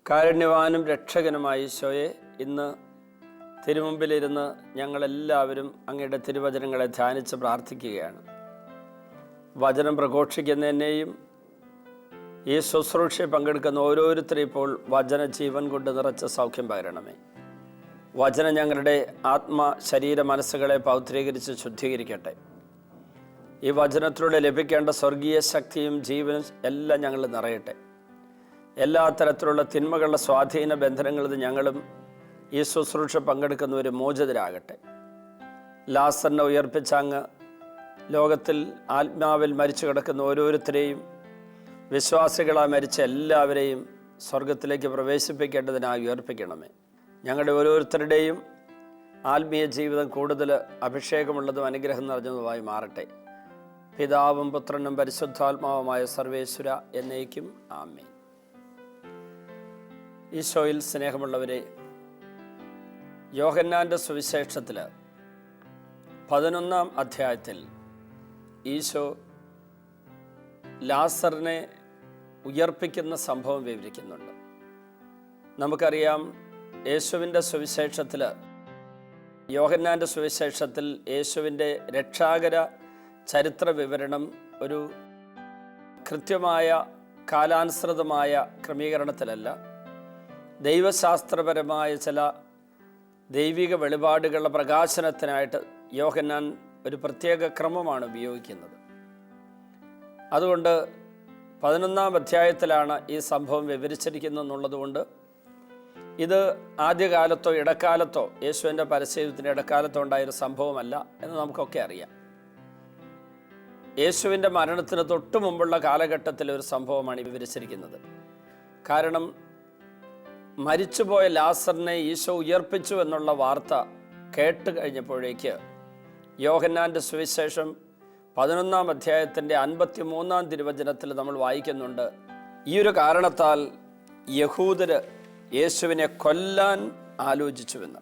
കാരുണ്യവാനും രക്ഷകനുമായ ഈശോയെ, ഇന്ന് തിരുമുമ്പിലിരുന്ന് ഞങ്ങളെല്ലാവരും അങ്ങയുടെ തിരുവചനങ്ങളെ ധ്യാനിച്ച് പ്രാർത്ഥിക്കുകയാണ്. വചനം പ്രഘോഷിക്കുന്ന എന്നെയും ഈ ശുശ്രൂഷയിൽ പങ്കെടുക്കുന്ന ഓരോരുത്തരും ഇപ്പോൾ വചന ജീവൻ കൊണ്ട് നിറച്ച് സൗഖ്യം പകരണമേ. വചനം ഞങ്ങളുടെ ആത്മ ശരീര മനസ്സുകളെ പൗത്രീകരിച്ച് ശുദ്ധീകരിക്കട്ടെ. ഈ വചനത്തിലൂടെ ലഭിക്കേണ്ട സ്വർഗീയ ശക്തിയും ജീവനും എല്ലാം ഞങ്ങൾ നിറയട്ടെ. എല്ലാ തരത്തിലുള്ള തിന്മകളുടെ സ്വാധീന ബന്ധനങ്ങളിൽ നിന്ന് ഞങ്ങളും ഈ ശുശ്രൂഷ പങ്കെടുക്കുന്നവർ മോചിതരാകട്ടെ. ലാസറിനെ ഉയർപ്പിച്ച അങ്ങ് ലോകത്തിൽ ആത്മാവിൽ മരിച്ചു കിടക്കുന്ന ഓരോരുത്തരെയും, വിശ്വാസികളായി മരിച്ച എല്ലാവരെയും സ്വർഗത്തിലേക്ക് പ്രവേശിപ്പിക്കേണ്ടതിനായി ഉയർപ്പിക്കണമേ. ഞങ്ങളുടെ ഓരോരുത്തരുടെയും ആത്മീയ ജീവിതം കൂടുതൽ അഭിഷേകമുള്ളതും അനുഗ്രഹം നിറഞ്ഞതുമായി മാറട്ടെ. പിതാവും പുത്രനും പരിശുദ്ധാത്മാവുമായ സർവേശ്വര എന്നേക്കും ആമേൻ. ഈശോയിൽ സ്നേഹമുള്ളവരെ, യോഹന്നാൻ്റെ സുവിശേഷത്തിൽ 11-ാം അധ്യായത്തിൽ ഈശോ ലാസറിനെ ഉയർപ്പിക്കുന്ന സംഭവം വിവരിക്കുന്നുണ്ട്. നമുക്കറിയാം, യേശുവിൻ്റെ സുവിശേഷത്തിൽ, യോഹന്നാൻ്റെ സുവിശേഷത്തിൽ യേശുവിൻ്റെ രക്ഷാകര ചരിത്ര വിവരണം ഒരു കൃത്യമായ കാലാനുസൃതമായ ക്രമീകരണത്തിലല്ല, ദൈവശാസ്ത്രപരമായ ചില ദൈവിക വെളിപാടുകളുടെ പ്രകാശനത്തിനായിട്ട് യോഹന്നാൻ ഒരു പ്രത്യേക ക്രമമാണ് ഉപയോഗിക്കുന്നത്. അതുകൊണ്ട് 11-ാം അധ്യായത്തിലാണ് ഈ സംഭവം വിവരിച്ചിരിക്കുന്നത് എന്നുള്ളതുകൊണ്ട് ഇത് ആദ്യകാലത്തോ ഇടക്കാലത്തോ യേശുവിൻ്റെ പരസ്യത്തിൻ്റെ ഇടക്കാലത്തോ ഉണ്ടായൊരു സംഭവമല്ല എന്ന് നമുക്കൊക്കെ അറിയാം. യേശുവിൻ്റെ മരണത്തിന് തൊട്ടു മുമ്പുള്ള കാലഘട്ടത്തിലെ ഒരു സംഭവമാണ് വിവരിച്ചിരിക്കുന്നത്. കാരണം മരിച്ചുപോയ ലാസറിനെ ഈശോ ഉയർപ്പിച്ചു എന്നുള്ള വാർത്ത കേട്ട് കഴിഞ്ഞപ്പോഴേക്ക് യോഹന്നാൻ്റെ സുവിശേഷം 11-ാം അധ്യായത്തിൻ്റെ 53-ാം തിരുവചനത്തിൽ നമ്മൾ വായിക്കുന്നുണ്ട്, ഈ ഒരു കാരണത്താൽ യഹൂദര് യേശുവിനെ കൊല്ലാൻ ആലോചിച്ചുവെന്ന്.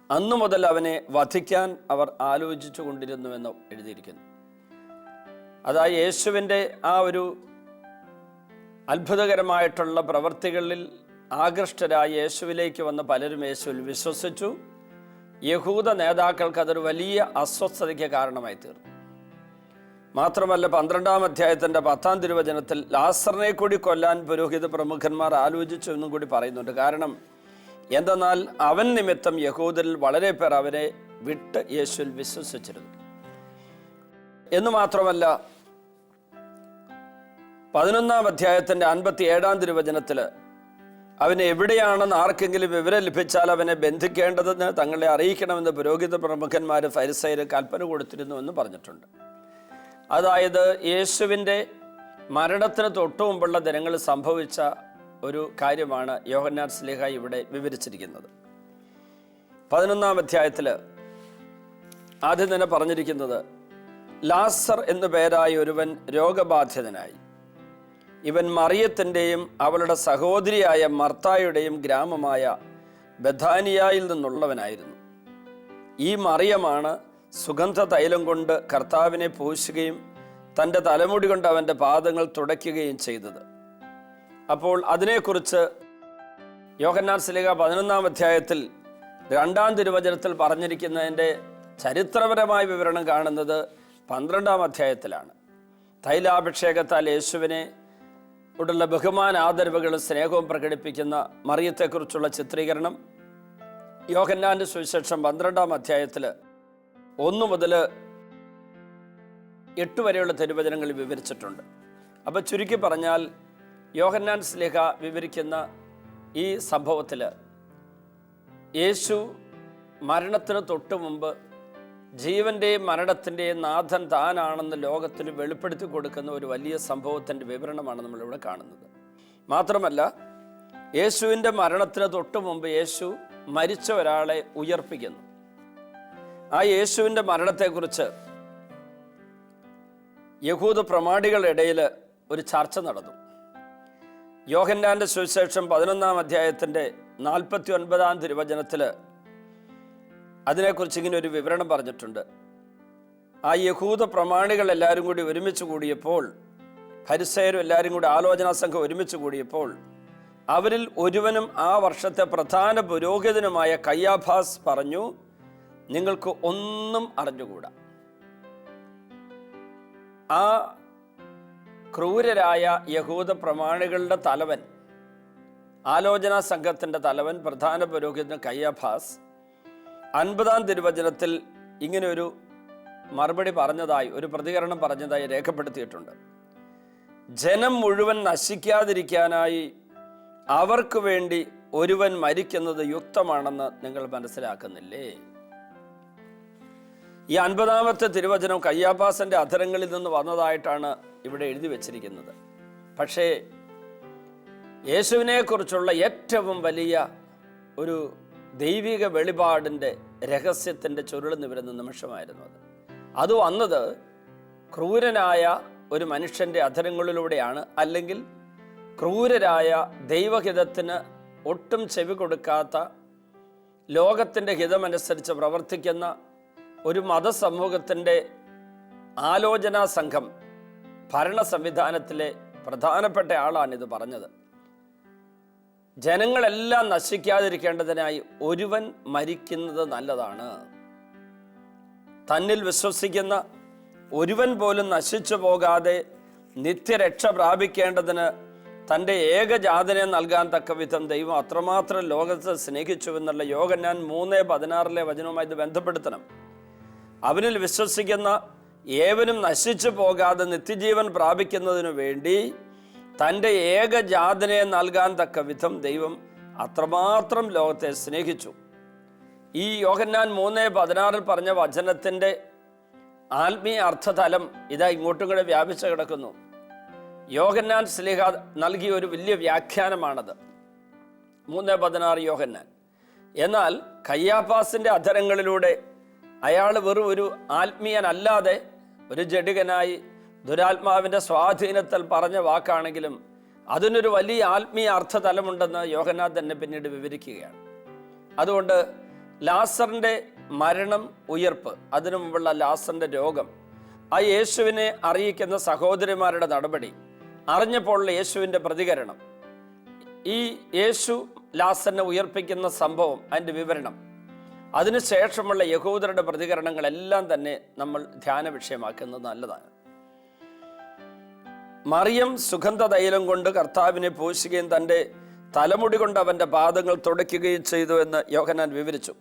അന്നു മുതൽ അവനെ വധിക്കാൻ അവർ ആലോചിച്ചു കൊണ്ടിരുന്നുവെന്ന് എഴുതിയിരിക്കുന്നു. അതായത് യേശുവിൻ്റെ ആ ഒരു അത്ഭുതകരമായിട്ടുള്ള പ്രവർത്തികളിൽ ആകൃഷ്ടരായി യേശുവിലേക്ക് വന്ന പലരും യേശുവിൽ വിശ്വസിച്ചു. യഹൂദ നേതാക്കൾക്ക് അതൊരു വലിയ അസ്വസ്ഥതയ്ക്ക് കാരണമായി തീർന്നു. മാത്രമല്ല, 12-ാം അധ്യായത്തിൻ്റെ 10-ാം തിരുവചനത്തിൽ ലാസറിനെ കൂടി കൊല്ലാൻ പുരോഹിത പ്രമുഖന്മാർ ആലോചിച്ചു എന്നും കൂടി പറയുന്നുണ്ട്. കാരണം എന്തെന്നാൽ അവൻ നിമിത്തം യഹൂദരിൽ വളരെ പേർ അവരെ വിട്ട് യേശുവിൽ വിശ്വസിച്ചിരുന്നു. എന്ന് മാത്രമല്ല, 11-ാം അധ്യായത്തിൻ്റെ 57-ാം തിരുവചനത്തിൽ അവനെ എവിടെയാണെന്ന് ആർക്കെങ്കിലും വിവരം ലഭിച്ചാൽ അവനെ ബന്ധിക്കേണ്ടതെന്ന് തങ്ങളെ അറിയിക്കണമെന്ന് പുരോഹിത പ്രമുഖന്മാർ ഫരിസയർ കൽപ്പന കൊടുത്തിരുന്നു എന്ന് പറഞ്ഞിട്ടുണ്ട്. അതായത് യേശുവിൻ്റെ മരണത്തിന് തൊട്ടു മുമ്പുള്ള ദിനങ്ങളിൽ സംഭവിച്ച ഒരു കാര്യമാണ് യോഹന്നാൻ ശ്ലീഹ ഇവിടെ വിവരിച്ചിരിക്കുന്നത്. 11-ാം അധ്യായത്തിൽ ആദ്യം തന്നെ പറഞ്ഞിരിക്കുന്നത്, ലാസർ എന്നു പേരായ ഒരുവൻ രോഗബാധിതനായി. ഇവൻ മറിയത്തിൻ്റെയും അവളുടെ സഹോദരിയായ മർത്തായുടെയും ഗ്രാമമായ ബഥാനിയായിൽ നിന്നുള്ളവനായിരുന്നു. ഈ മറിയമാണ് സുഗന്ധ തൈലം കൊണ്ട് കർത്താവിനെ പൂശുകയും തൻ്റെ തലമുടി കൊണ്ട് അവൻ്റെ പാദങ്ങൾ തുടയ്ക്കുകയും ചെയ്തത്. അപ്പോൾ അതിനെക്കുറിച്ച് യോഹന്നാൻ ശ്ലീഹ 11-ാം അധ്യായത്തിൽ 2-ാം തിരുവചനത്തിൽ പറഞ്ഞിരിക്കുന്നതിൻ്റെ ചരിത്രപരമായ വിവരണം കാണുന്നത് 12-ാം അധ്യായത്തിലാണ്. തൈലാഭിഷേകത്താൽ യേശുവിനെ ഉള്ള ബഹുമാന ആദരവുകളും സ്നേഹവും പ്രകടിപ്പിക്കുന്ന മറിയത്തെക്കുറിച്ചുള്ള ചിത്രീകരണം യോഹന്നാൻ്റെ സുവിശേഷം 12-ാം അധ്യായത്തിൽ 1 മുതൽ 8 വരെയുള്ള തിരുവചനങ്ങളിൽ വിവരിച്ചിട്ടുണ്ട്. അപ്പോൾ ചുരുക്കി പറഞ്ഞാൽ, യോഹന്നാൻ ശ്ലീഹ വിവരിക്കുന്ന ഈ സംഭവത്തിൽ യേശു മരണത്തിന് തൊട്ടു മുമ്പ് ജീവൻ്റെയും മരണത്തിൻ്റെയും നാഥൻ താനാണെന്ന് ലോകത്തിന് വെളിപ്പെടുത്തി കൊടുക്കുന്ന ഒരു വലിയ സംഭവത്തിൻ്റെ വിവരണമാണ് നമ്മളിവിടെ കാണുന്നത്. മാത്രമല്ല, യേശുവിൻ്റെ മരണത്തിന് തൊട്ടു മുമ്പ് യേശു മരിച്ച ഒരാളെ ഉയർപ്പിക്കുന്നു. ആ യേശുവിൻ്റെ മരണത്തെക്കുറിച്ച് യഹൂദ പ്രമാണികളുടെ ഇടയിൽ ഒരു ചർച്ച നടന്നു. യോഹന്നാൻ്റെ സുവിശേഷം 11-ാം അധ്യായത്തിൻ്റെ 49-ാം തിരുവചനത്തിൽ അതിനെക്കുറിച്ച് ഇങ്ങനെ ഒരു വിവരണം പറഞ്ഞിട്ടുണ്ട്. ആ യഹൂദ പ്രമാണികൾ എല്ലാവരും കൂടി ഒരുമിച്ച് കൂടിയപ്പോൾ, ഫരിസയരും എല്ലാവരും കൂടി ആലോചനാ സംഘം ഒരുമിച്ച് കൂടിയപ്പോൾ അവരിൽ ഒരുവനും ആ വർഷത്തെ പ്രധാന പുരോഹിതനുമായ കയ്യാഫാസ് പറഞ്ഞു, നിങ്ങൾക്ക് ഒന്നും അറിഞ്ഞുകൂടാ. ആ ക്രൂരരായ യഹൂദ പ്രമാണികളുടെ തലവൻ, ആലോചനാ സംഘത്തിൻ്റെ തലവൻ, പ്രധാന പുരോഹിതൻ കയ്യാഫാസ് 50-ാം തിരുവചനത്തിൽ ഇങ്ങനെ ഒരു മറുപടി പറഞ്ഞതായി, ഒരു പ്രതികരണം പറഞ്ഞതായി രേഖപ്പെടുത്തിയിട്ടുണ്ട്. ജനം മുഴുവൻ നശിക്കാതിരിക്കാനായി അവർക്ക് വേണ്ടി ഒരുവൻ മരിക്കുന്നത് യുക്തമാണെന്ന് നിങ്ങൾ മനസ്സിലാക്കുന്നില്ലേ? ഈ 50-ാമത്തെ തിരുവചനം കയ്യാഫാസിന്റെ അധരങ്ങളിൽ നിന്ന് വന്നതായിട്ടാണ് ഇവിടെ എഴുതി വച്ചിരിക്കുന്നത്. പക്ഷേ യേശുവിനെ കുറിച്ചുള്ള ഏറ്റവും വലിയ ഒരു ദൈവിക വെളിപാടിൻ്റെ രഹസ്യത്തിൻ്റെ ചുരുൾ നിവരുന്ന നിമിഷമായിരുന്നു അത്. അത് വന്നത് ക്രൂരനായ ഒരു മനുഷ്യൻ്റെ അധരങ്ങളിലൂടെയാണ്. അല്ലെങ്കിൽ ക്രൂരരായ ദൈവഹിതത്തിന് ഒട്ടും ചെവി കൊടുക്കാത്ത, ലോകത്തിൻ്റെ ഹിതമനുസരിച്ച് പ്രവർത്തിക്കുന്ന ഒരു മതസമൂഹത്തിൻ്റെ ആലോചനാ സംഘം, ഭരണ സംവിധാനത്തിലെ പ്രധാനപ്പെട്ട ആളാണിത് പറഞ്ഞത്. ജനങ്ങളെല്ലാം നശിക്കാതിരിക്കേണ്ടതിനായി ഒരുവൻ മരിക്കുന്നത് നല്ലതാണ്. തന്നിൽ വിശ്വസിക്കുന്ന ഒരുവൻ പോലും നശിച്ചു പോകാതെ നിത്യരക്ഷ പ്രാപിക്കേണ്ടതിന് തൻ്റെ ഏകജാതനെ നൽകാൻ തക്ക വിധം ദൈവം അത്രമാത്രം ലോകത്തെ സ്നേഹിച്ചുവെന്നുള്ള യോഹന്നാൻ 3:16 വചനവുമായി ഇത് ബന്ധപ്പെടുത്തണം. അവനിൽ വിശ്വസിക്കുന്ന ഏവനും നശിച്ചു പോകാതെ നിത്യജീവൻ പ്രാപിക്കുന്നതിനു വേണ്ടി തൻ്റെ ഏകജാതനെ നൽകാൻ തക്ക വിധം ദൈവം അത്രമാത്രം ലോകത്തെ സ്നേഹിച്ചു. ഈ യോഹന്നാൻ 3:16 പറഞ്ഞ വചനത്തിൻ്റെ ആത്മീയ അർത്ഥതലം ഇതാ ഇങ്ങോട്ടും കൂടെ വ്യാപിച്ചു കിടക്കുന്നു. യോഹന്നാൻ ശ്ലീഹ നൽകിയ ഒരു വലിയ വ്യാഖ്യാനമാണത്, 3:16 യോഹന്നാൻ. എന്നാൽ കയ്യാഫാസിൻ്റെ അധരങ്ങളിലൂടെ അയാൾ വെറും ഒരു ആത്മീയനല്ലാതെ ഒരു ജഡികനായി ദുരാത്മാവിൻ്റെ സ്വാധീനത്തിൽ പറഞ്ഞ വാക്കാണെങ്കിലും അതിനൊരു വലിയ ആത്മീയ അർത്ഥതലമുണ്ടെന്ന് യോഹന്നാൻ തന്നെ പിന്നീട് വിവരിക്കുകയാണ്. അതുകൊണ്ട് ലാസറിൻ്റെ മരണം, ഉയർപ്പ്, അതിനു മുമ്പുള്ള ലാസറിൻ്റെ രോഗം, ആ യേശുവിനെ അറിയിക്കുന്ന സഹോദരിമാരുടെ നടപടി, അറിഞ്ഞപ്പോഴുള്ള യേശുവിൻ്റെ പ്രതികരണം, ഈ യേശു ലാസറിനെ ഉയർപ്പിക്കുന്ന സംഭവം, അതിൻ്റെ വിവരണം, അതിനുശേഷമുള്ള യഹൂദരുടെ പ്രതികരണങ്ങളെല്ലാം തന്നെ നമ്മൾ ധ്യാന വിഷയമാക്കുന്നത് നല്ലതാണ്. മറിയം സുഗന്ധ തൈലം കൊണ്ട് കർത്താവിനെ പൂശുകയും തൻ്റെ തലമുടി കൊണ്ട് അവൻ്റെ പാദങ്ങൾ തുടയ്ക്കുകയും ചെയ്തു എന്ന് യോഹന്നാൻ വിവരിച്ചു.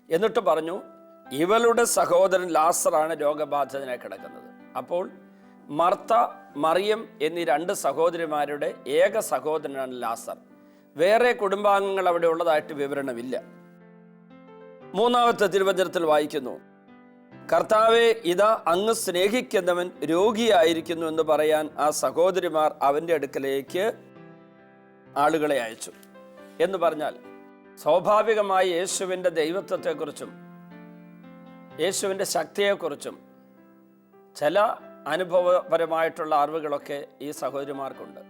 എന്നിട്ട് പറഞ്ഞു, ഇവളുടെ സഹോദരൻ ലാസറാണ് രോഗബാധിതനായി കിടക്കുന്നത്. അപ്പോൾ മർത്ത, മറിയം എന്നീ 2 സഹോദരിമാരുടെ ഏക സഹോദരനാണ് ലാസർ. വേറെ കുടുംബാംഗങ്ങൾ അവിടെ ഉള്ളതായിട്ട് വിവരണമില്ല. 3-ാമത്തെ തിരുവചനത്തിൽ വായിക്കുന്നു, കർത്താവെ, ഇതാ അങ്ങ് സ്നേഹിക്കുന്നവൻ രോഗിയായിരിക്കുന്നു എന്ന് പറയാൻ ആ സഹോദരിമാർ അവൻ്റെ അടുക്കലേക്ക് ആളുകളെ അയച്ചു. എന്ന് പറഞ്ഞാൽ സ്വാഭാവികമായി യേശുവിൻ്റെ ദൈവത്വത്തെക്കുറിച്ചും യേശുവിൻ്റെ ശക്തിയെക്കുറിച്ചും ചില അനുഭവപരമായിട്ടുള്ള അറിവുകളൊക്കെ ഈ സഹോദരിമാർക്കുണ്ട്.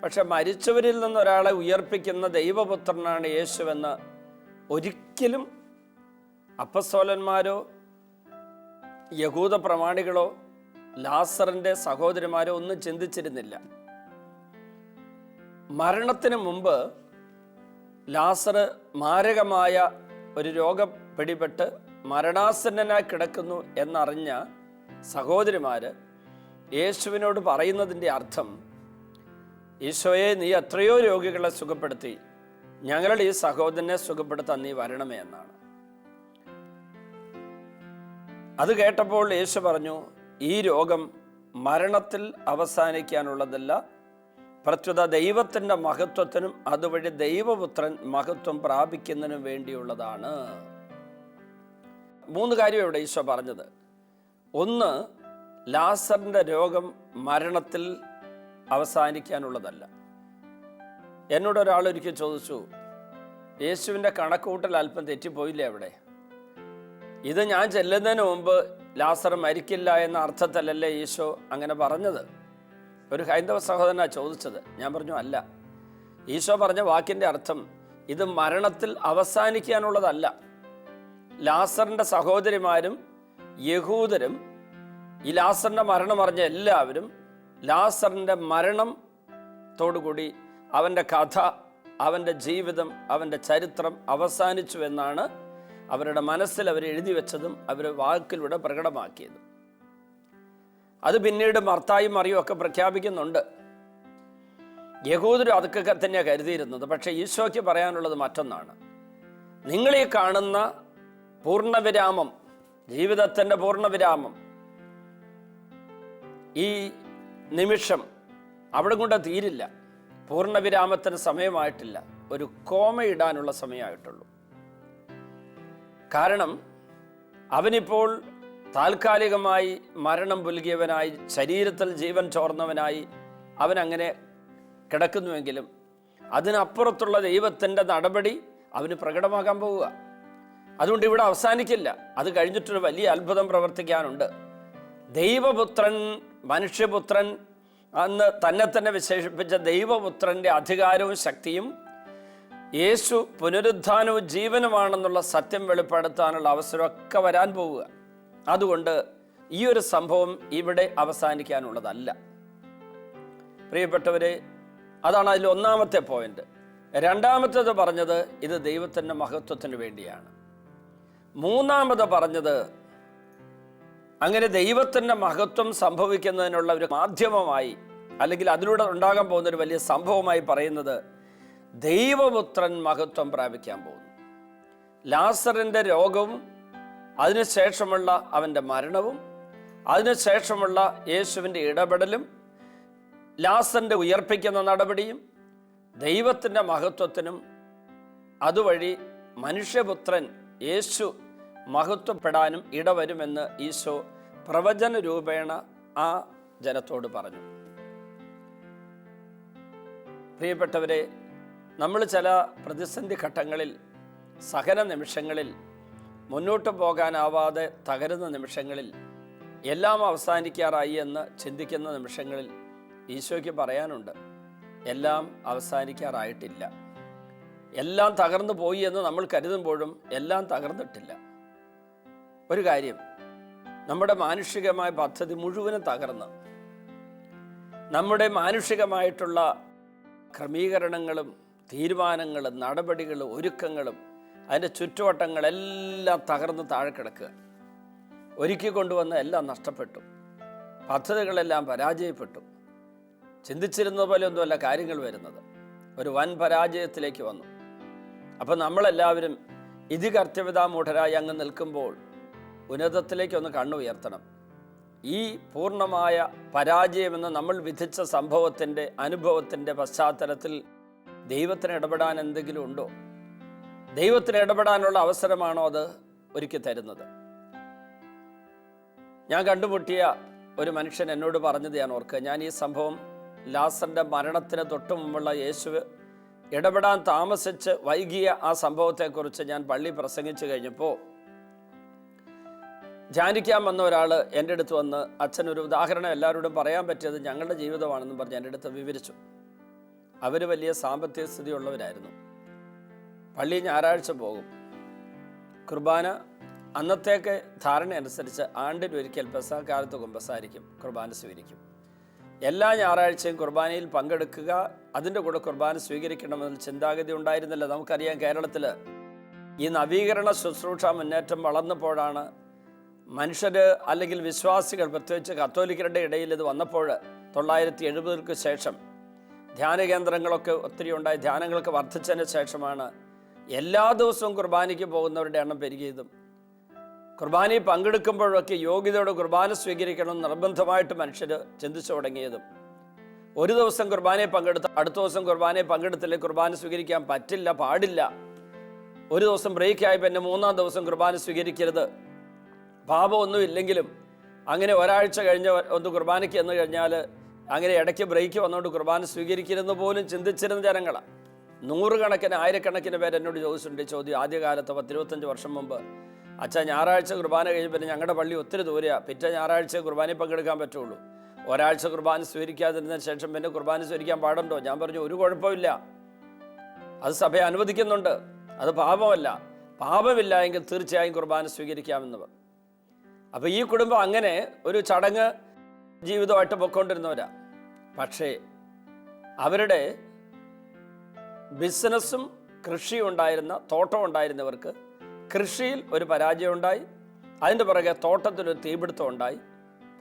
പക്ഷെ മരിച്ചവരിൽ നിന്നൊരാളെ ഉയർപ്പിക്കുന്ന ദൈവപുത്രനാണ് യേശുവെന്ന് ഒരിക്കലും അപ്പസ്തോലന്മാരോ യഹൂദ പ്രമാണികളോ ലാസറിൻ്റെ സഹോദരിമാരോ ഒന്നും ചിന്തിച്ചിരുന്നില്ല. മരണത്തിന് മുമ്പ് ലാസർ മാരകമായ ഒരു രോഗം പിടിപെട്ട് മരണാസന്നനായി കിടക്കുന്നു എന്നറിഞ്ഞ സഹോദരിമാര് യേശുവിനോട് പറയുന്നതിൻ്റെ അർത്ഥം, ഈശോയെ, നീ എത്രയോ രോഗികളെ സുഖപ്പെടുത്തി, ഞങ്ങളുടെ ഈ സഹോദരനെ സുഖപ്പെടുത്താൻ നീ വരണമേ എന്നാണ്. അത് കേട്ടപ്പോൾ യേശു പറഞ്ഞു, ഈ രോഗം മരണത്തിൽ അവസാനിക്കാനുള്ളതല്ല, പ്രത്യുത ദൈവത്തിൻ്റെ മഹത്വത്തിനും അതുവഴി ദൈവപുത്രൻ മഹത്വം പ്രാപിക്കുന്നതിനും വേണ്ടിയുള്ളതാണ്. 3 കാര്യം ഇവിടെ ഈശോ പറഞ്ഞത്. ഒന്ന്, ലാസറിൻ്റെ രോഗം മരണത്തിൽ അവസാനിക്കാനുള്ളതല്ല. എന്നോട് ഒരാളൊരിക്കൽ ചോദിച്ചു, യേശുവിൻ്റെ കണക്കുകൂട്ടൽ അല്പം തെറ്റിപ്പോയില്ലേ അവിടെ? ഇത് ഞാൻ ചെല്ലുന്നതിന് മുമ്പ് ലാസർ മരിക്കില്ല എന്ന അർത്ഥത്തിലല്ലേ ഈശോ അങ്ങനെ പറഞ്ഞത്? ഒരു ഹൈന്ദവ സഹോദരനാണ് ചോദിച്ചത്. ഞാൻ പറഞ്ഞു, അല്ല. ഈശോ പറഞ്ഞ വാക്കിൻ്റെ അർത്ഥം ഇത് മരണത്തിൽ അവസാനിക്കാനുള്ളതല്ല. ലാസറിൻ്റെ സഹോദരിമാരും യഹൂദരും ഈ ലാസറിൻ്റെ മരണം അറിഞ്ഞ എല്ലാവരും ലാസറിൻ്റെ മരണത്തോടുകൂടി അവൻ്റെ കഥ, അവൻ്റെ ജീവിതം, അവൻ്റെ ചരിത്രം അവസാനിച്ചു എന്നാണ് അവരുടെ മനസ്സിൽ അവർ എഴുതി വെച്ചതും അവർ വാക്കിലൂടെ പ്രകടമാക്കിയതും. അത് പിന്നീട് മർത്തായും മറിയും ഒക്കെ പ്രഖ്യാപിക്കുന്നുണ്ട്. യഹൂദരും അതൊക്കെ തന്നെയാണ് കരുതിയിരുന്നത്. പക്ഷേ ഈശോയ്ക്ക് പറയാനുള്ളത് മറ്റൊന്നാണ്. നിങ്ങളീ കാണുന്ന പൂർണ്ണവിരാമം, ജീവിതത്തിൻ്റെ പൂർണ്ണവിരാമം, ഈ നിമിഷം അവിടെ കൊണ്ട് തീരില്ല. പൂർണ്ണവിരാമത്തിന് സമയമായിട്ടില്ല, ഒരു കോമയിടാനുള്ള സമയമായിട്ടുള്ളൂ. കാരണം അവനിപ്പോൾ താൽക്കാലികമായി മരണം പുൽകിയവനായി, ശരീരത്തിൽ ജീവൻ ചോർന്നവനായി അവനങ്ങനെ കിടക്കുന്നുവെങ്കിലും അതിനപ്പുറത്തുള്ള ദൈവത്തിൻ്റെ നടപടി അവന് പ്രകടമാകാൻ പോവുക. അതുകൊണ്ട് ഇവിടെ അവസാനിക്കില്ല. അത് കഴിഞ്ഞിട്ടൊരു വലിയ അത്ഭുതം പ്രവർത്തിക്കാനുണ്ട്. ദൈവപുത്രൻ, മനുഷ്യപുത്രൻ, അന്ന് തന്നെ വിശേഷിപ്പിച്ച ദൈവപുത്രൻ്റെ അധികാരവും ശക്തിയും യേശു പുനരുദ്ധാനവും ജീവനുമാണെന്നുള്ള സത്യം വെളിപ്പെടുത്താനുള്ള അവസരമൊക്കെ വരാൻ പോവുക. അതുകൊണ്ട് ഈ ഒരു സംഭവം ഇവിടെ അവസാനിക്കാനുള്ളതല്ല. പ്രിയപ്പെട്ടവരെ, അതാണ് അതിൽ ഒന്നാമത്തെ പോയിന്റ്. രണ്ടാമത്തേത് പറഞ്ഞത് ഇത് ദൈവത്തിൻ്റെ മഹത്വത്തിന് വേണ്ടിയാണ്. മൂന്നാമത് പറഞ്ഞത് അങ്ങനെ ദൈവത്തിൻ്റെ മഹത്വം സംഭവിക്കുന്നതിനുള്ള ഒരു മാധ്യമമായി, അല്ലെങ്കിൽ അതിലൂടെ ഉണ്ടാകാൻ പോകുന്നൊരു വലിയ സംഭവമായി പറയുന്നത് ദൈവപുത്രൻ മഹത്വം പ്രാപിക്കാൻ പോകുന്നു. ലാസറിൻ്റെ രോഗവും അതിനുശേഷമുള്ള അവൻ്റെ മരണവും അതിനുശേഷമുള്ള യേശുവിൻ്റെ ഇടപെടലും ലാസറിൻ്റെ ഉയർപ്പിക്കുന്ന നടപടിയും ദൈവത്തിൻ്റെ മഹത്വത്തിനും അതുവഴി മനുഷ്യപുത്രൻ യേശു മഹത്വപ്പെടാനും ഇടവരുമെന്ന് ഈശോ പ്രവചന രൂപേണ ആ ജനത്തോട് പറഞ്ഞു. പ്രിയപ്പെട്ടവരെ, നമ്മൾ ചില പ്രതിസന്ധി ഘട്ടങ്ങളിൽ, സഹന നിമിഷങ്ങളിൽ, മുന്നോട്ട് പോകാനാവാതെ തകരുന്ന നിമിഷങ്ങളിൽ, എല്ലാം അവസാനിക്കാറായി എന്ന് ചിന്തിക്കുന്ന നിമിഷങ്ങളിൽ ഈശോയ്ക്ക് പറയാനുണ്ട്, എല്ലാം അവസാനിക്കാറായിട്ടില്ല. എല്ലാം തകർന്നു പോയി എന്ന് നമ്മൾ കരുതുമ്പോഴും എല്ലാം തകർന്നിട്ടില്ല. ഒരു കാര്യം, നമ്മുടെ മാനുഷികമായ പദ്ധതി മുഴുവനും തകർന്ന് നമ്മുടെ മാനുഷികമായിട്ടുള്ള ക്രമീകരണങ്ങളും തീരുമാനങ്ങളും നടപടികളും ഒരുക്കങ്ങളും അതിൻ്റെ ചുറ്റുവട്ടങ്ങളെല്ലാം തകർന്ന് താഴെ കിടക്കുക. ഒരുക്കി കൊണ്ടുവന്ന എല്ലാം നഷ്ടപ്പെട്ടു, പദ്ധതികളെല്ലാം പരാജയപ്പെട്ടു. ചിന്തിച്ചിരുന്നത് പോലെ ഒന്നുമല്ല കാര്യങ്ങൾ വരുന്നത്, ഒരു വൻ പരാജയത്തിലേക്ക് വന്നു. അപ്പം നമ്മളെല്ലാവരും ഇതി കർത്തവ്യതാമൂഢരായി അങ്ങ് നിൽക്കുമ്പോൾ ഉന്നതത്തിലേക്കൊന്ന് കണ്ണുയർത്തണം. ഈ പൂർണ്ണമായ പരാജയമെന്ന് നമ്മൾ വിധിച്ച സംഭവത്തിൻ്റെ അനുഭവത്തിൻ്റെ പശ്ചാത്തലത്തിൽ ദൈവത്തിന് ഇടപെടാൻ എന്തെങ്കിലും ഉണ്ടോ? ദൈവത്തിന് ഇടപെടാനുള്ള അവസരമാണോ അത് ഒരുക്കി തരുന്നത്? ഞാൻ കണ്ടുമുട്ടിയ ഒരു മനുഷ്യൻ എന്നോട് പറഞ്ഞത് ഞാൻ ഓർക്കുക. ഞാൻ ഈ സംഭവം ലാസറിൻ്റെ മരണത്തിന് തൊട്ടു മുമ്പുള്ള യേശു ഇടപെടാൻ താമസിച്ച് വൈകിയ ആ സംഭവത്തെക്കുറിച്ച് ഞാൻ പള്ളി പ്രസംഗിച്ചു കഴിഞ്ഞപ്പോൾ ധ്യാനിക്കാൻ വന്ന ഒരാൾ എൻ്റെ അടുത്ത് വന്ന്, അച്ഛനൊരു ഉദാഹരണം എല്ലാവരോടും പറയാൻ പറ്റിയത് ഞങ്ങളുടെ ജീവിതമാണെന്നും പറഞ്ഞ് എൻ്റെ അടുത്ത് വിവരിച്ചു. അവർ വലിയ സാമ്പത്തിക സ്ഥിതിയുള്ളവരായിരുന്നു. പള്ളി ഞായറാഴ്ച പോകും. കുർബാന അന്നത്തേക്ക് ധാരണ അനുസരിച്ച് ആണ്ടിലൊരിക്കൽ പെസഹക്കാലത്ത് കുമ്പസാരിക്കും, കുർബാന സ്വീകരിക്കും. എല്ലാ ഞായറാഴ്ചയും കുർബാനയിൽ പങ്കെടുക്കുക, അതിൻ്റെ കൂടെ കുർബാന സ്വീകരിക്കണമെന്ന ചിന്താഗതി ഉണ്ടായിരുന്നില്ല. നമുക്കറിയാം, കേരളത്തിൽ ഈ നവീകരണ ശുശ്രൂഷ മുന്നേറ്റം വളർന്നപ്പോഴാണ് മനുഷ്യർ അല്ലെങ്കിൽ വിശ്വാസികൾ, പ്രത്യേകിച്ച് കത്തോലിക്കരുടെ ഇടയിൽ ഇത് വന്നപ്പോൾ 970 ശേഷം ധ്യാന കേന്ദ്രങ്ങളൊക്കെ ഒത്തിരി ഉണ്ടായി. ധ്യാനങ്ങൾക്ക് വർദ്ധിച്ചതിന് ശേഷമാണ് എല്ലാ ദിവസവും കുർബാനയ്ക്ക് പോകുന്നവരുടെ എണ്ണം പെരുകിയതും കുർബാനയിൽ പങ്കെടുക്കുമ്പോഴൊക്കെ യോഗ്യതയോടെ കുർബാന സ്വീകരിക്കണം നിർബന്ധമായിട്ട് മനുഷ്യർ ചിന്തിച്ചു തുടങ്ങിയതും. ഒരു ദിവസം കുർബാനയിൽ പങ്കെടുത്ത് അടുത്ത ദിവസം കുർബാനയിൽ പങ്കെടുത്തില്ലേ കുർബാന സ്വീകരിക്കാൻ പറ്റില്ല, പാടില്ല. ഒരു ദിവസം ബ്രേക്കായി പിന്നെ 3-ാം ദിവസം കുർബാന സ്വീകരിക്കരുത്. പാപമൊന്നും ഇല്ലെങ്കിലും അങ്ങനെ ഒരാഴ്ച കഴിഞ്ഞ് ഒന്ന് കുർബാനയ്ക്ക് എന്ന് കഴിഞ്ഞാൽ അങ്ങനെ ഇടയ്ക്ക് ബ്രേക്ക് വന്നുകൊണ്ട് കുർബാന സ്വീകരിക്കരുതെന്ന് പോലും ചിന്തിച്ചിരുന്ന ജനങ്ങളാണ്. 100 കണക്കിന് 1000 പേര് എന്നോട് ചോദിച്ചിട്ടുണ്ട് ചോദ്യം. ആദ്യകാലത്ത് 10-25 വർഷം മുമ്പ്, അച്ഛാ ഞായറാഴ്ച കുർബാന കഴിഞ്ഞ് പിന്നെ ഞങ്ങളുടെ പള്ളി ഒത്തിരി ദൂരെയാണ്, പിറ്റേ ഞായറാഴ്ച കുർബാനയിൽ പങ്കെടുക്കാൻ പറ്റുള്ളൂ. ഒരാഴ്ച കുർബാന സ്വീകരിക്കാതിരുന്നതിന് ശേഷം പിന്നെ കുർബാന സ്വീകരിക്കാൻ പാടുണ്ടോ? ഞാൻ പറഞ്ഞു, ഒരു കുഴപ്പമില്ല, അത് സഭയെ അനുവദിക്കുന്നുണ്ട്, അത് പാപമല്ല. പാപമില്ല എങ്കിൽ തീർച്ചയായും കുർബാന സ്വീകരിക്കാമെന്ന് പറഞ്ഞു. അപ്പോൾ ഈ കുടുംബം അങ്ങനെ ഒരു ചടങ്ങ് ജീവിതമായിട്ട് പൊയ്ക്കൊണ്ടിരുന്നവരാ. പക്ഷേ അവരുടെ ബിസിനസ്സും കൃഷിയും ഉണ്ടായിരുന്ന, തോട്ടം ഉണ്ടായിരുന്നവർക്ക് കൃഷിയിൽ ഒരു പരാജയം ഉണ്ടായി. അതിൻ്റെ പുറകെ തോട്ടത്തിലൊരു തീപിടുത്തം ഉണ്ടായി.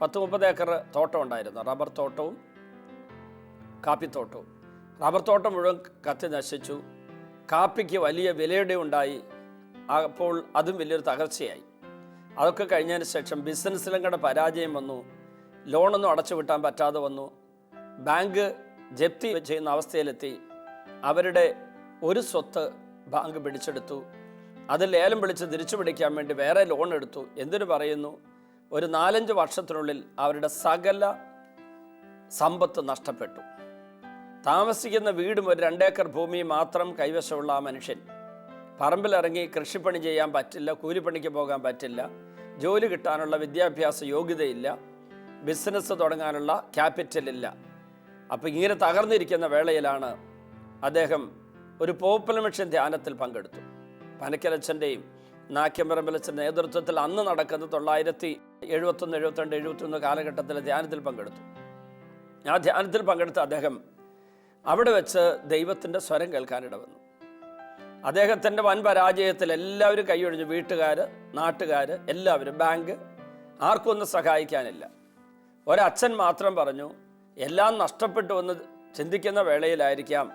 10-30 ഏക്കർ തോട്ടം ഉണ്ടായിരുന്നു, റബ്ബർ തോട്ടവും കാപ്പിത്തോട്ടവും. റബ്ബർ തോട്ടം മുഴുവൻ കത്തി നശിച്ചു. കാപ്പിക്ക് വലിയ വിലയുടെ ഉണ്ടായി. അപ്പോൾ അതും വലിയൊരു തകർച്ചയായി. അതൊക്കെ കഴിഞ്ഞതിന് ശേഷം ബിസിനസ്സിലും കൂടെ പരാജയം വന്നു. ലോണൊന്നും അടച്ചു വിട്ടാൻ പറ്റാതെ വന്നു. ബാങ്ക് ജപ്തി ചെയ്യുന്ന അവസ്ഥയിലെത്തി. അവരുടെ ഒരു സ്വത്ത് ബാങ്ക് പിടിച്ചെടുത്തു. അത് ലേലം വിളിച്ച് തിരിച്ചു പിടിക്കാൻ വേണ്ടി വേറെ ലോൺ എടുത്തു. എന്തിനു പറയുന്നു, ഒരു 4-5 വർഷത്തിനുള്ളിൽ അവരുടെ സകല സമ്പത്ത് നഷ്ടപ്പെട്ടു. താമസിക്കുന്ന വീടും ഒരു 2 ഏക്കർ ഭൂമി മാത്രം കൈവശമുള്ള ആ മനുഷ്യൻ പറമ്പിലിറങ്ങി കൃഷിപ്പണി ചെയ്യാൻ പറ്റില്ല, കൂലിപ്പണിക്ക് പോകാൻ പറ്റില്ല, ജോലി കിട്ടാനുള്ള വിദ്യാഭ്യാസ യോഗ്യതയില്ല, ബിസിനസ് തുടങ്ങാനുള്ള ക്യാപിറ്റലില്ല. അപ്പോൾ ഇങ്ങനെ തകർന്നിരിക്കുന്ന വേളയിലാണ് അദ്ദേഹം ഒരു പോപ്പുലർ മിഷൻ ധ്യാനത്തിൽ പങ്കെടുത്തു. പനക്കലച്ചൻ്റെയും നാക്യമ്പറമ്പലച്ചൻ്റെ നേതൃത്വത്തിൽ അന്ന് നടക്കുന്ന 1971, 72, 71 കാലഘട്ടത്തിലെ ധ്യാനത്തിൽ പങ്കെടുത്തു. ആ ധ്യാനത്തിൽ പങ്കെടുത്ത അദ്ദേഹം അവിടെ വെച്ച് ദൈവത്തിൻ്റെ സ്വരം കേൾക്കാനിട വന്നു. അദ്ദേഹത്തിൻ്റെ വൻ പരാജയത്തിൽ എല്ലാവരും കൈയൊഴിഞ്ഞു. വീട്ടുകാർ, നാട്ടുകാർ, എല്ലാവരും, ബാങ്ക്, ആർക്കും ഒന്നും സഹായിക്കാനില്ല. ഒരച്ഛൻ മാത്രം പറഞ്ഞു, എല്ലാം നഷ്ടപ്പെട്ടു എന്ന് ചിന്തിക്കുന്ന വേളയിലായിരിക്കാം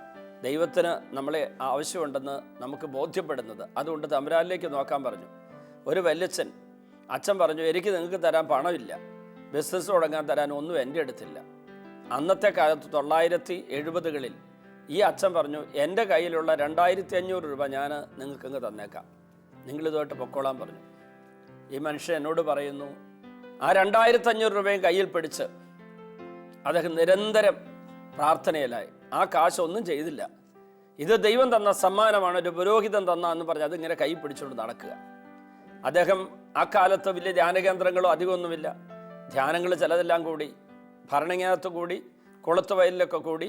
ദൈവത്തിന് നമ്മളെ ആവശ്യമുണ്ടെന്ന് നമുക്ക് ബോധ്യപ്പെടുന്നത്. അതുകൊണ്ട് തമ്പുരാനിലേക്ക് നോക്കാൻ പറഞ്ഞു. ഒരു വല്യച്ഛൻ, അച്ഛൻ പറഞ്ഞു, എനിക്ക് നിങ്ങൾക്ക് തരാൻ പണമില്ല, ബിസിനസ് തുടങ്ങാൻ തരാൻ ഒന്നും എൻ്റെ അടുത്തില്ല. അന്നത്തെ കാലത്ത് 1970കളിൽ ഈ അച്ഛൻ പറഞ്ഞു, എൻ്റെ കയ്യിലുള്ള 2500 രൂപ ഞാൻ നിങ്ങൾക്കങ്ങ് തന്നേക്കാം, നിങ്ങളിതുമായിട്ട് പൊക്കോളാൻ പറഞ്ഞു. ഈ മനുഷ്യൻ എന്നോട് പറയുന്നു, ആ 2500 രൂപയും കയ്യിൽ പിടിച്ച് അദ്ദേഹം നിരന്തരം പ്രാർത്ഥനയിലായി. ആ കാശ് ഒന്നും ചെയ്തില്ല. ഇത് ദൈവം തന്ന സമ്മാനമാണ്, ഒരു പുരോഹിതൻ തന്ന എന്ന് പറഞ്ഞ് അതിങ്ങനെ കൈ പിടിച്ചുകൊണ്ട് നടക്കുക. അദ്ദേഹം ആ കാലത്ത് വലിയ ധ്യാനകേന്ദ്രങ്ങളോ അധികമൊന്നുമില്ല. ധ്യാനങ്ങൾ ചിലതെല്ലാം കൂടി, ഭരണങ്ങാനത്ത് കൂടി, കുളത്ത് വയലിലൊക്കെ കൂടി.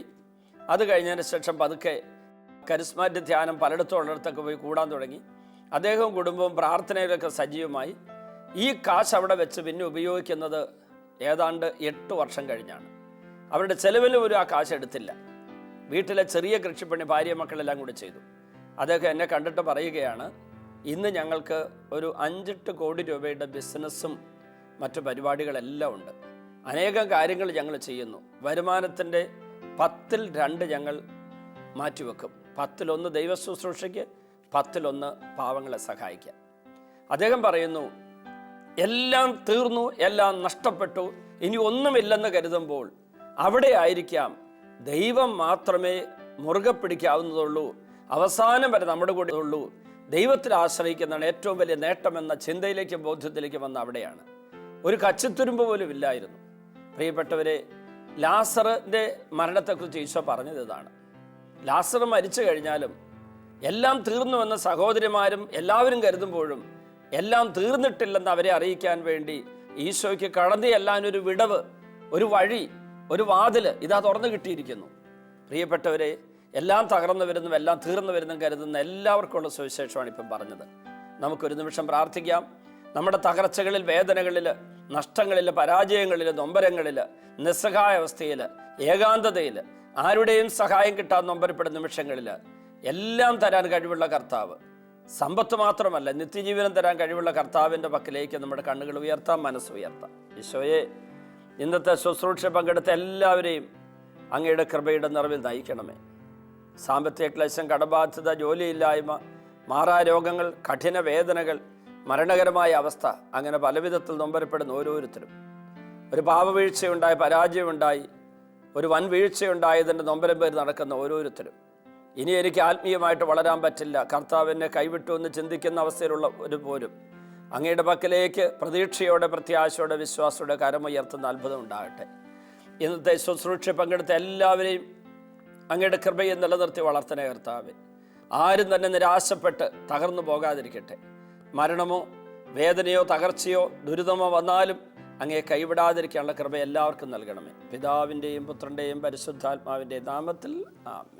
അത് കഴിഞ്ഞതിന് ശേഷം പതുക്കെ കരിസ്മാറ്റിക് ധ്യാനം പലയിടത്തും ഉള്ളിടത്തൊക്കെ പോയി കൂടാൻ തുടങ്ങി. അദ്ദേഹവും കുടുംബവും പ്രാർത്ഥനയിലൊക്കെ സജീവമായി. ഈ കാശ് അവിടെ വെച്ച് പിന്നെ ഉപയോഗിക്കുന്നത് ഏതാണ്ട് 8 വർഷം കഴിഞ്ഞാണ്. അവരുടെ ചെലവിൽ ഒരു ആ കാശ് എടുത്തില്ല. വീട്ടിലെ ചെറിയ കൃഷിപ്പണി ഭാര്യ മക്കളെല്ലാം കൂടി ചെയ്തു. അദ്ദേഹം എന്നെ കണ്ടിട്ട് പറയുകയാണ്, ഇന്ന് ഞങ്ങൾക്ക് ഒരു 5-8 കോടി രൂപയുടെ ബിസിനസ്സും മറ്റു പരിപാടികളെല്ലാം ഉണ്ട്. അനേകം കാര്യങ്ങൾ ഞങ്ങൾ ചെയ്യുന്നു. വരുമാനത്തിൻ്റെ 10-2 ഞങ്ങൾ മാറ്റിവെക്കും. 10-1 ദൈവ ശുശ്രൂഷയ്ക്ക്, 10-1 പാവങ്ങളെ സഹായിക്കാം. അദ്ദേഹം പറയുന്നു, എല്ലാം തീർന്നു, എല്ലാം നഷ്ടപ്പെട്ടു, ഇനി ഒന്നുമില്ലെന്ന് കരുതുമ്പോൾ അവിടെ ആയിരിക്കാം ദൈവം മാത്രമേ മുറുകെ പിടിക്കാവുന്നതുള്ളൂ, അവസാനം വരെ നമ്മുടെ കൂടെ ഉള്ളൂ, ദൈവത്തിൽ ആശ്രയിക്കുന്നതാണ് ഏറ്റവും വലിയ നേട്ടമെന്ന ചിന്തയിലേക്കും ബോധ്യത്തിലേക്കും വന്ന അവിടെയാണ്. ഒരു കച്ചിത്തുരുമ്പ് പോലും ഇല്ലായിരുന്നു. പ്രിയപ്പെട്ടവരെ, ലാസറിൻ്റെ മരണത്തെക്കുറിച്ച് ഈശോ പറഞ്ഞത് ഇതാണ്. ലാസർ മരിച്ചു കഴിഞ്ഞാലും എല്ലാം തീർന്നുവെന്ന് സഹോദരിമാരും എല്ലാവരും കരുതുമ്പോഴും എല്ലാം തീർന്നിട്ടില്ലെന്ന് അവരെ അറിയിക്കാൻ വേണ്ടി ഈശോയ്ക്ക് കടന്നു ചെല്ലാനൊരു വിടവ്, ഒരു വഴി, ഒരു വാതിൽ ഇതാ തുറന്നു കിട്ടിയിരിക്കുന്നു. പ്രിയപ്പെട്ടവരെ, എല്ലാം തകർന്നു വരുന്നതും എല്ലാം തീർന്നു വരുന്നതും കരുതുന്ന എല്ലാവർക്കുമുള്ള സുവിശേഷമാണ് ഇപ്പം പറഞ്ഞത്. നമുക്കൊരു നിമിഷം പ്രാർത്ഥിക്കാം. നമ്മുടെ തകർച്ചകളിൽ, വേദനകളിൽ, നഷ്ടങ്ങളിൽ, പരാജയങ്ങളിൽ, നൊമ്പരങ്ങളിൽ, നിസ്സഹായാവസ്ഥയിൽ, ഏകാന്തതയിൽ, ആരുടെയും സഹായം കിട്ടാൻ നൊമ്പരപ്പെടുന്ന നിമിഷങ്ങളിൽ എല്ലാം തരാൻ കഴിവുള്ള കർത്താവ്, സമ്പത്ത് മാത്രമല്ല നിത്യജീവനം തരാൻ കഴിവുള്ള കർത്താവിൻ്റെ പക്കലേക്ക് നമ്മുടെ കണ്ണുകൾ ഉയർത്താം, മനസ്സുയർത്താം. ഈശോയെ, ഇന്നത്തെ ശുശ്രൂഷ പങ്കെടുത്ത എല്ലാവരെയും അങ്ങയുടെ കൃപയുടെ നിറവിൽ നയിക്കണമേ. സാമ്പത്തിക ക്ലേശം, കടബാധ്യത, ജോലിയില്ലായ്മ, മാറാരോഗങ്ങൾ, കഠിന വേദനകൾ, മരണകരമായ അവസ്ഥ, അങ്ങനെ പലവിധത്തിൽ നൊമ്പരപ്പെടുന്ന ഓരോരുത്തരും, ഒരു പാപവീഴ്ചയുണ്ടായി, പരാജയമുണ്ടായി, ഒരു വൻ വീഴ്ചയുണ്ടായതിൻ്റെ നൊമ്പരം പേര് നടക്കുന്ന ഓരോരുത്തരും, ഇനി എനിക്ക് ആത്മീയമായിട്ട് വളരാൻ പറ്റില്ല, കർത്താവ് എന്നെ കൈവിട്ടു എന്ന് ചിന്തിക്കുന്ന അവസ്ഥയിലുള്ള ഒരു പോലും അങ്ങയുടെ പക്കലേക്ക് പ്രതീക്ഷയോടെ, പ്രത്യാശയോടെ, വിശ്വാസത്തോടെ കരമുയർത്തുന്ന അത്ഭുതം ഉണ്ടാകട്ടെ. ഇന്നത്തെ ശുശ്രൂഷ പങ്കെടുത്ത എല്ലാവരെയും അങ്ങയുടെ കൃപയെ നിലനിർത്തി വളർത്തണേ കർത്താവേ. ആരും തന്നെ നിരാശപ്പെട്ട് തകർന്നു പോകാതിരിക്കട്ടെ. മരണമോ വേദനയോ തകർച്ചയോ ദുരിതമോ വന്നാലും അങ്ങയെ കൈവിടാതിരിക്കാനുള്ള കൃപ എല്ലാവർക്കും നൽകണമേ. പിതാവിൻ്റെയും പുത്രൻ്റെയും പരിശുദ്ധാത്മാവിൻ്റെയും നാമത്തിൽ ആമേൻ.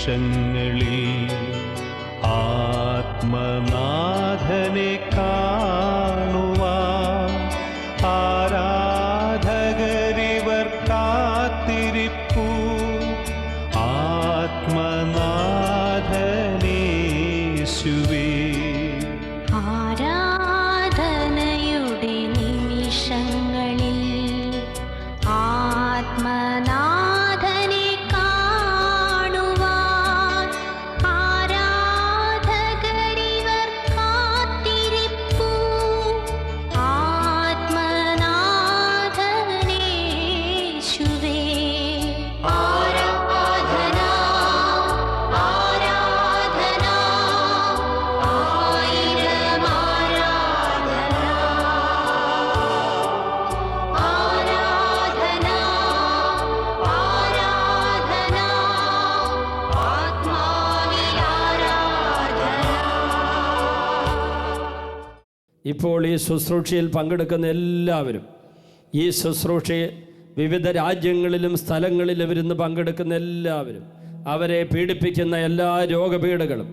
നിമിഷങ്ങളിൽ ആത്മനാഥനെ കാണുവാൻ ആരാധകരിവർ കാത്തിരിപ്പു. ആത്മനാഥനേശുവേ ആരാധനയുടെ നിമിഷങ്ങളിൽ ആത്മനാഥനെ കാണുവാൻ ആരാധകരിവർ കാത്തിരിപ്പു. ആത്മനാഥനേശുവേ ആരാധന ആരാധന ആയിരം ആരാധന ആരാധന ആരാധന ആത്മാവിൽ ആരാധന. ഇപ്പോൾ ഈ ശുശ്രൂഷയിൽ പങ്കെടുക്കുന്ന എല്ലാവരും, ഈ ശുശ്രൂഷയെ വിവിധ രാജ്യങ്ങളിലും സ്ഥലങ്ങളിലും ഇരുന്ന് പങ്കെടുക്കുന്ന എല്ലാവരും, അവരെ പീഡിപ്പിക്കുന്ന എല്ലാ രോഗപീഠകളും,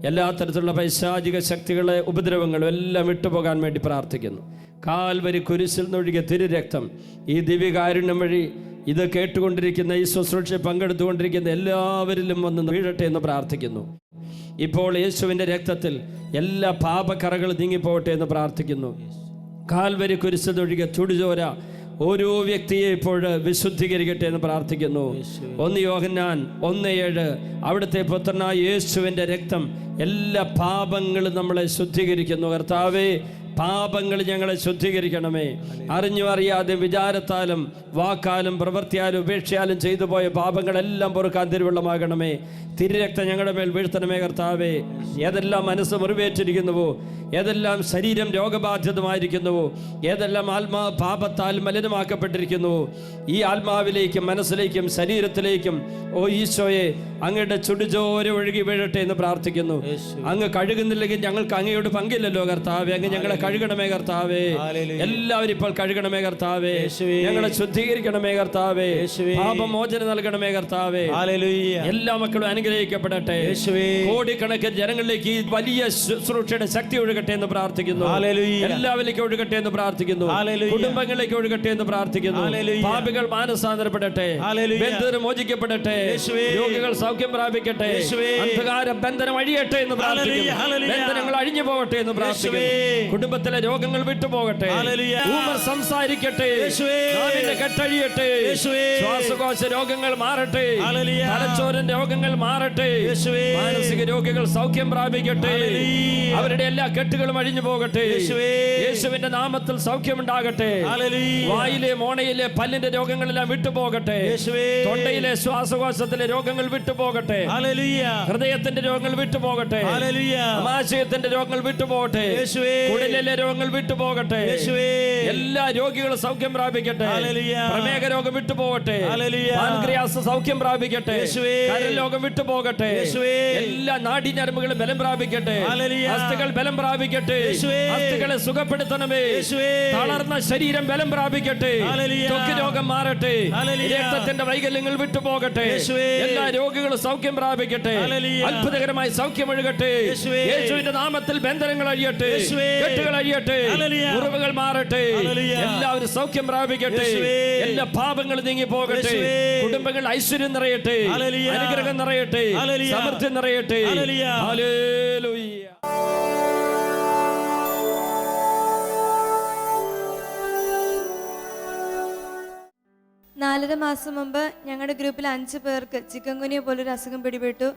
എല്ലാ തരത്തിലുള്ള പൈശാചിക ശക്തികളെ ഉപദ്രവങ്ങളും എല്ലാം വിട്ടുപോകാൻ വേണ്ടി പ്രാർത്ഥിക്കുന്നു. കാൽവരി കുരിശിൽ നിന്നൊഴുകിയ തിരുരക്തം ഈ ദിവ്യകാരുണ്യം വഴി ഇത് കേട്ടുകൊണ്ടിരിക്കുന്ന, ഈ ശുശ്രൂഷയിൽ പങ്കെടുത്തുകൊണ്ടിരിക്കുന്ന എല്ലാവരിലും വന്ന് വീഴട്ടെ എന്ന് പ്രാർത്ഥിക്കുന്നു. ഇപ്പോൾ യേശുവിൻ്റെ രക്തത്തിൽ എല്ലാ പാപക്കറകളും നീങ്ങിപ്പോകട്ടെ എന്ന് പ്രാർത്ഥിക്കുന്നു. കാൽവരി കുരിശിൽ നിന്നൊഴുകിയ ചുടുചോര ഓരോ വ്യക്തിയെ ഇപ്പോൾ വിശുദ്ധീകരിക്കട്ടെ എന്ന് പ്രാർത്ഥിക്കുന്നു. 1 യോഹന്നാൻ 1:7 അവിടുത്തെ പുത്രനായ യേശുവിൻ്റെ രക്തം എല്ലാ പാപങ്ങളും നമ്മളെ ശുദ്ധീകരിക്കുന്നു. കർത്താവേ, പാപങ്ങൾ ഞങ്ങളെ ശുദ്ധീകരിക്കണമേ. അറിഞ്ഞും അറിയാതെ വിചാരത്താലും വാക്കാലും പ്രവൃത്തിയാലും ഉപേക്ഷയാലും ചെയ്തു പോയ പാപങ്ങളെല്ലാം പൊറുക്കാൻ തിരുവെള്ളമാകണമേ. തിരുരക്തം ഞങ്ങളുടെ മേൽ വീഴ്ത്തണമേ കർത്താവേ. ഏതെല്ലാം മനസ്സ് മുറിവേറ്റിരിക്കുന്നുവോ, ഏതെല്ലാം ശരീരം രോഗബാധിതമായിരിക്കുന്നുവോ, ഏതെല്ലാം ആത്മാവ് പാപത്താൽ മലിനമാക്കപ്പെട്ടിരിക്കുന്നുവോ, ഈ ആത്മാവിലേക്കും മനസ്സിലേക്കും ശരീരത്തിലേക്കും ഓ ഈശോയെ അങ്ങയുടെ ചുടുചോര ഒഴുകി വീഴട്ടെ എന്ന് പ്രാർത്ഥിക്കുന്നു. അങ്ങ് കഴുകുന്നില്ലെങ്കിൽ ഞങ്ങൾക്ക് അങ്ങയോട് പങ്കില്ലല്ലോ കർത്താവേ. അങ്ങ് ഞങ്ങളെ കഴുകണമേ കർത്താവേ. എല്ലാവരും ഇപ്പോൾ കഴുകണമേ കർത്താവേ. ഞങ്ങളെ ശുദ്ധീകരിക്കണമേ കർത്താവേ. പാപമോചനം നൽകണമേ കർത്താവേ. എല്ലാ മക്കളും അനുഗ്രഹിക്കപ്പെടട്ടെ. കോടിക്കണക്കിന് ജനങ്ങളിലേക്ക് ഈ വലിയ ശുശ്രൂഷയുടെ ശക്തി ഒഴുകട്ടെ എന്ന് പ്രാർത്ഥിക്കുന്നു. എല്ലാവരിലേക്കും ഒഴുകട്ടെ എന്ന് പ്രാർത്ഥിക്കുന്നു. കുടുംബങ്ങളിലേക്ക് ഒഴുകട്ടെ എന്ന് പ്രാർത്ഥിക്കുന്നു. പാപികൾ മാനസാന്തരപ്പെടട്ടെ. ബന്ധനം മോചിക്കപ്പെടട്ടെ. രോഗികൾ സൗഖ്യം പ്രാപിക്കട്ടെ. അന്ധകാര ബന്ധനം അഴിയട്ടെ എന്ന് പ്രാർത്ഥിക്കുന്നു. ബന്ധനങ്ങൾ അഴിഞ്ഞു പോകട്ടെ എന്ന് പ്രാർത്ഥിക്കുന്നു. കുടുംബത്തിലെ രോഗങ്ങൾ വിട്ടുപോകട്ടെ. ഊമർ സംസാരിക്കട്ടെ. നാവിന്റെ കെട്ടഴിയട്ടെ. ശ്വാസകോശ രോഗങ്ങൾ മാറട്ടെ. തലച്ചോറിന്റെ രോഗങ്ങൾ മാറട്ടെ. മാനസിക രോഗികൾ സൗഖ്യം പ്രാപിക്കട്ടെ. അവരുടെ എല്ലാ കെട്ടുകളും അഴിഞ്ഞു പോകട്ടെ. യേശുവിന്റെ നാമത്തിൽ സൗഖ്യമുണ്ടാകട്ടെ. വായിലെ മോണയിലെ പല്ലിന്റെ രോഗങ്ങളെല്ലാം വിട്ടുപോകട്ടെ. തൊണ്ടയിലെ ശ്വാസകോശത്തിലെ രോഗങ്ങൾ വിട്ടുപോകട്ടെ. ഹൃദയത്തിന്റെ രോഗങ്ങൾ വിട്ടുപോകട്ടെ. ആമാശയത്തിന്റെ രോഗങ്ങൾ വിട്ടുപോകട്ടെ. കുടലിലെ രോഗങ്ങൾ വിട്ടുപോകട്ടെ. എല്ലാ രോഗികളും സൗഖ്യം പ്രാപിക്കട്ടെ. പ്രമേഹ രോഗം വിട്ടുപോകട്ടെ. പാൻക്രിയാസ് സൗഖ്യം പ്രാപിക്കട്ടെ. കരൾ രോഗം വിട്ടുപോകട്ടെ. എല്ലാ നാഡീഞരമ്പുകളും ബലം പ്രാപിക്കട്ടെ. അസ്ഥികൾ ബലം പ്രാപിക്കട്ടെ. അസ്ഥികളെ സുഖപ്പെടുത്തണമേ. തളർന്ന ശരീരം ബലം പ്രാപിക്കട്ടെ. ത്വക്ക് രോഗം മാറട്ടെ. രക്തത്തിന്റെ വൈകല്യങ്ങൾ വിട്ടുപോകട്ടെ. എല്ലാ രോഗികളും സൗഖ്യം പ്രാപിക്കട്ടെ. അത്ഭുതകരമായി സൗഖ്യം ഒഴുകട്ടെ. യേശുവിന്റെ നാമത്തിൽ ബന്ധനങ്ങൾ അഴിയട്ടെ. കെട്ടുകൾ അഴിയട്ടെ. മുറിവുകൾ മാറട്ടെ. എല്ലാവരും സൗഖ്യം പ്രാപിക്കട്ടെ. എല്ലാ പാപങ്ങളും നീങ്ങി പോകട്ടെ. കുടുംബങ്ങൾ ഐശ്വര്യം നിറയട്ടെ. അനുഗ്രഹം നിറയട്ടെ. സമൃദ്ധി നിറയട്ടെ. ഹല്ലേലൂയ. 4.5 മാസം മുമ്പ് ഞങ്ങളുടെ ഗ്രൂപ്പിൽ 5 പേർക്ക് ചിക്കൻ ഗുനിയ പോലൊരു അസുഖം പിടിപെട്ടു.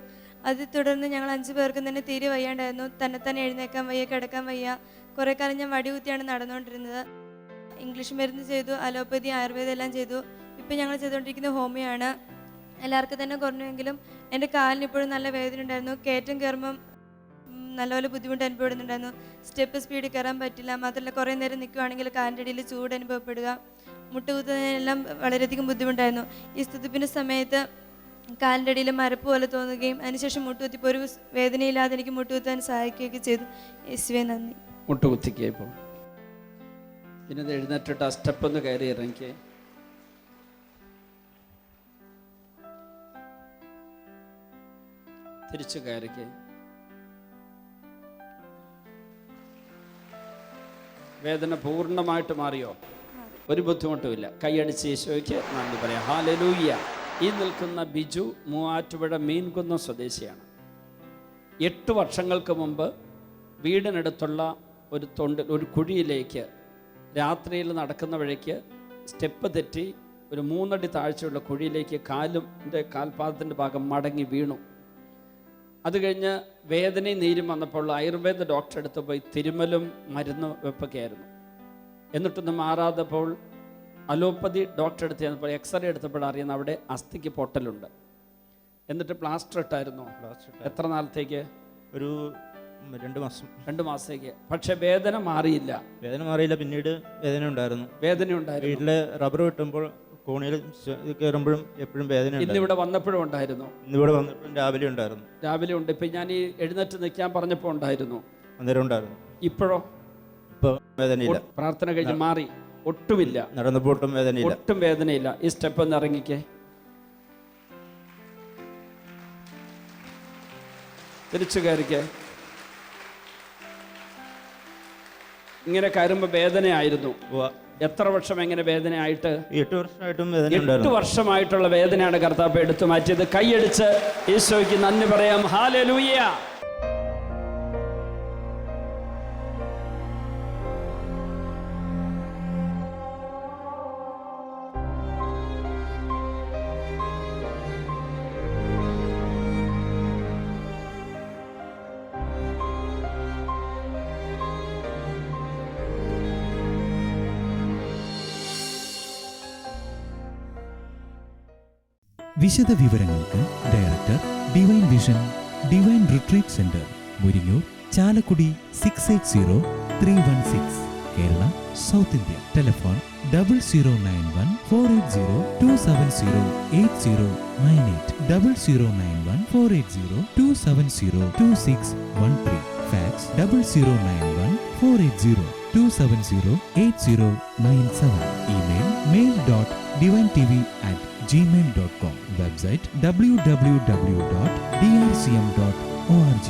അത് തുടർന്ന് ഞങ്ങൾ 5 പേർക്കും തന്നെ തീരെ വയ്യാണ്ടായിരുന്നു. തന്നെ എഴുന്നേക്കാൻ വയ്യ, കിടക്കാൻ വയ്യ. കുറേ കാലം ഞാൻ വടികുത്തിയാണ് നടന്നുകൊണ്ടിരുന്നത്. ഇംഗ്ലീഷ് മരുന്ന് ചെയ്തു, അലോപ്പതി, ആയുർവേദം എല്ലാം ചെയ്തു. ഇപ്പം ഞങ്ങൾ ചെയ്തുകൊണ്ടിരിക്കുന്നത് ഹോമിയോ ആണ്. എല്ലാവർക്കും തന്നെ കുറഞ്ഞുവെങ്കിലും എൻ്റെ കാലിന് ഇപ്പോഴും നല്ല വേദന ഉണ്ടായിരുന്നു. കയറ്റം കയറുമ്പം നല്ലപോലെ ബുദ്ധിമുട്ട് അനുഭവപ്പെടുന്നുണ്ടായിരുന്നു. സ്റ്റെപ്പ് സ്പീഡിൽ കയറാൻ പറ്റില്ല. മാത്രമല്ല കുറേ നേരം നിൽക്കുകയാണെങ്കിൽ കാലിൻ്റെ അടിയിൽ ചൂട് അനുഭവപ്പെടുക. മുട്ടുകുത്തുന്നതിനെല്ലാം വളരെയധികം ബുദ്ധിമുട്ടായിരുന്നു. ഈ സ്തുതിപ്പിൻ്റെ സമയത്ത് കാലിൻ്റെ അടിയിൽ മരപ്പ് പോലെ തോന്നുകയും അതിനുശേഷം മുട്ടുകുത്തിപ്പോൾ ഒരു വേദനയില്ലാതെ എനിക്ക് മുട്ടുകുത്താൻ സഹായിക്കുകയൊക്കെ ചെയ്തു. യേശുവേ നന്ദി. മുട്ടുകുത്തിക്കുക. ഇപ്പോൾ പിന്നെ എഴുന്നേറ്റിട്ട് ആ സ്റ്റെപ്പ് ഒന്ന് കയറി ഇറങ്ങിക്കേ. തിരിച്ചു കയറിക്കേ. വേദന പൂർണ്ണമായിട്ട് മാറിയോ? ഒരു ബുദ്ധിമുട്ടുമില്ല. കൈയടിച്ച് യേശോയ്ക്ക് നന്ദി പറയാം. ഹല്ലേലൂയ. ഈ നിൽക്കുന്ന ബിജു മൂവാറ്റുപുഴ മീൻകുന്നം സ്വദേശിയാണ്. 8 വർഷങ്ങൾക്ക് മുമ്പ് വീടിനടുത്തുള്ള ഒരു കുഴിയിലേക്ക് രാത്രിയിൽ നടക്കുന്ന വഴിക്ക് സ്റ്റെപ്പ് തെറ്റി ഒരു 3 അടി താഴ്ചയുള്ള കുഴിയിലേക്ക് കാൽപാദത്തിൻ്റെ ഭാഗം മടങ്ങി വീണു. അത് കഴിഞ്ഞ് വേദനയും നീരും വന്നപ്പോൾ ആയുർവേദ ഡോക്ടറെ അടുത്ത് പോയി തിരുമലും മരുന്ന് വെപ്പൊക്കെയായിരുന്നു. എന്നിട്ടൊന്നും മാറാതപ്പോൾ അലോപ്പതി ഡോക്ടറെ അടുത്ത് ചെന്നപ്പോൾ എക്സ്റേ എടുത്തപ്പോൾ അറിയുന്ന അവിടെ അസ്ഥിക്ക് പൊട്ടലുണ്ട്. എന്നിട്ട് പ്ലാസ്റ്റർ ഇട്ടായിരുന്നു. എത്ര നാളത്തേക്ക്? ഒരു 2 മാസം. 2 മാസത്തേക്ക്. പക്ഷെ വേദന മാറിയില്ല. പിന്നീട് വേദന ഉണ്ടായിരുന്നു. വീട്ടില് റബ്ബർ കിട്ടുമ്പോൾ കോണിയിൽ കയറുമ്പോഴും എപ്പോഴും വേദന. ഇന്നിവിടെ വന്നപ്പോഴും ഉണ്ടായിരുന്നു. ഇന്നിവിടെ വന്നപ്പോഴും രാവിലെ ഉണ്ട്. ഇപ്പം ഞാൻ ഈ എഴുന്നേറ്റ് നിൽക്കാൻ പറഞ്ഞപ്പോൾ ഉണ്ടായിരുന്നു. അന്നേരം ഉണ്ടായിരുന്നു. ഇപ്പോഴോ? ഇപ്പോൾ വേദനയില്ല. പ്രാർത്ഥന കഴിഞ്ഞ് മാറി. ഒട്ടുമില്ല. നടന്നപ്പോൾ ഒട്ടും വേദനയില്ല. ഈ സ്റ്റെപ്പ് ഒന്ന് ഇറങ്ങിക്കേ. തിരിച്ചു കയറിക്കേ. ഇങ്ങനെ കയറുമ്പോൾ വേദനയായിരുന്നു. എത്ര വർഷം എങ്ങനെ വേദനയായിട്ട്? 8 വർഷമായിട്ടും വേദന. 8 വർഷമായിട്ടുള്ള വേദനയാണ് കർത്താവ് എടുത്തു മാറ്റിയത്. കൈയടിച്ച് ഈശോയ്ക്ക് നന്ദി പറയാം. ഹല്ലേലൂയ. വിശദ വിവരങ്ങൾക്ക് director divine vision divine retreat centre, Muringoor, Chalakudy 680316, Kerala, south India. Telephone 0091 480 270 8098, 0091 480 270 2613. Fax 0091 480 270 8097. Email mail.divintv@gmail.com. Website www.drcm.org.